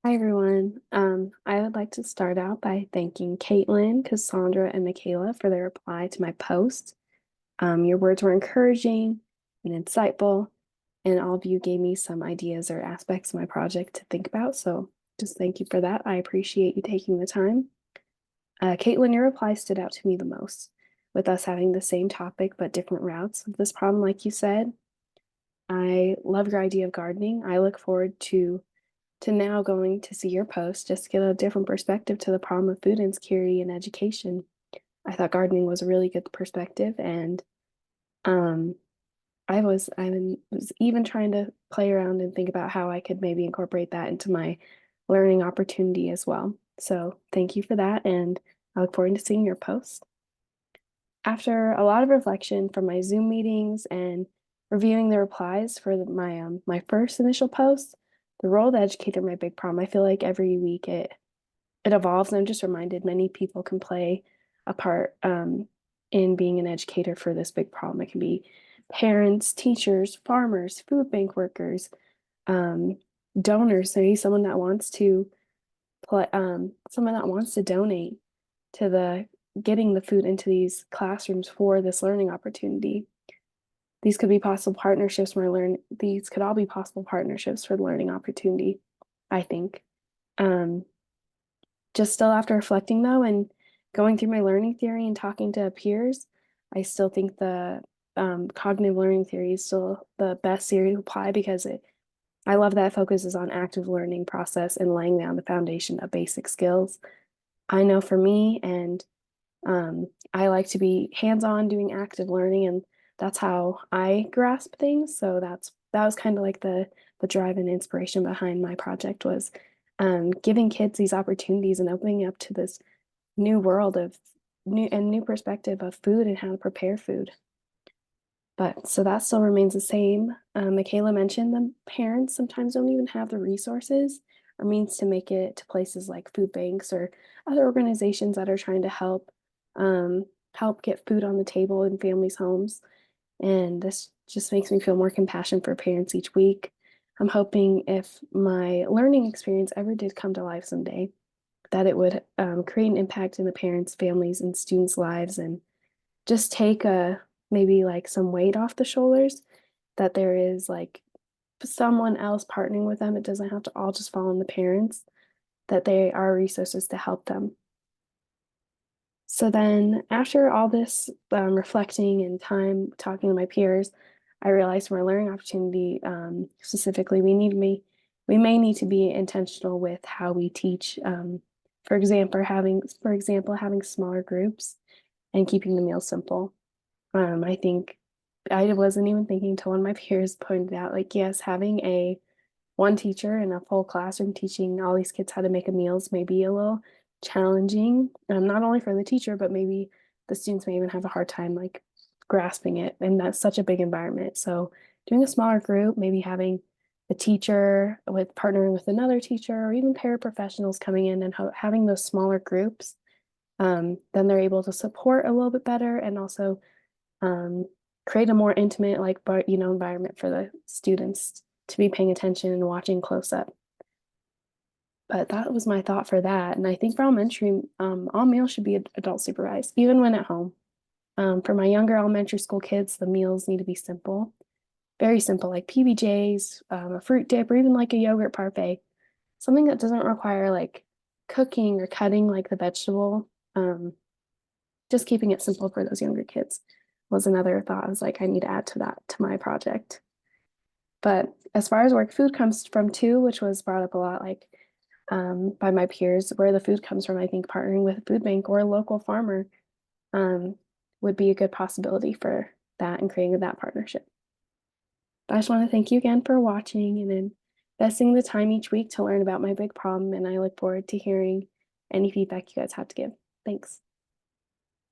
Hi everyone. I would like to start out by thanking Caitlin, Cassandra, and Michaela for their reply to my post. Your words were encouraging and insightful, and all of you gave me some ideas or aspects of my project to think about. So just thank you for that. I appreciate you taking the time. Caitlin, your reply stood out to me the most, with us having the same topic but different routes of this problem, like you said. I love your idea of gardening. I look forward to now going to see your post just to get a different perspective to the problem of food insecurity in education. I thought gardening was a really good perspective, and um, I was even trying to play around and think about how I could maybe incorporate that into my learning opportunity as well. So thank you for that, and I look forward to seeing your post. After a lot of reflection from my Zoom meetings and reviewing the replies for my first initial post, the role of the educator, my big problem. I feel like every week it evolves, and I'm just reminded many people can play a part in being an educator for this big problem. It can be parents, teachers, farmers, food bank workers, um, donors. Maybe someone that wants to donate to the getting the food into these classrooms for this learning opportunity. These could be possible partnerships where learn these could all be possible partnerships for the learning opportunity, I think. Um, just still after reflecting though and going through my learning theory and talking to peers, I still think the cognitive learning theory is still the best theory to apply because I love that it focuses on active learning process and laying down the foundation of basic skills. I know for me, and I like to be hands-on doing active learning, and that's how I grasp things. So that was kind of like the drive and inspiration behind my project was giving kids these opportunities and opening up to this new world of new perspective of food and how to prepare food. But so that still remains the same. Michaela mentioned the parents sometimes don't even have the resources or means to make it to places like food banks or other organizations that are trying to help get food on the table in families' homes. And this just makes me feel more compassion for parents each week. I'm hoping if my learning experience ever did come to life someday, that it would create an impact in the parents, families, and students' lives and just take a maybe like some weight off the shoulders that there is like someone else partnering with them. It doesn't have to all just fall on the parents, that they are resources to help them. So then, after all this reflecting and time talking to my peers, I realized for my learning opportunity, specifically, we may need to be intentional with how we teach. For example, having smaller groups and keeping the meal simple. I think I wasn't even thinking until one of my peers pointed out, like, yes, having a one teacher in a full classroom teaching all these kids how to make a meals may be a little challenging, not only for the teacher, but maybe the students may even have a hard time like grasping it. And that's such a big environment. So doing a smaller group, maybe having the teacher with partnering with another teacher or even paraprofessionals coming in and having those smaller groups, then they're able to support a little bit better and also um, create a more intimate, like, environment for the students to be paying attention and watching close up. But that was my thought for that. And I think for elementary, all meals should be adult supervised, even when at home. For my younger elementary school kids, the meals need to be simple, very simple, like PBJs, a fruit dip, or even like a yogurt parfait, something that doesn't require like cooking or cutting like the vegetable. Um, just keeping it simple for those younger kids was another thought. I was like, I need to add to that to my project. But as far as where food comes from too, which was brought up a lot, like by my peers, where the food comes from, I think partnering with a food bank or a local farmer um, would be a good possibility for that and creating that partnership. But I just want to thank you again for watching and investing the time each week to learn about my big problem. And I look forward to hearing any feedback you guys have to give. Thanks.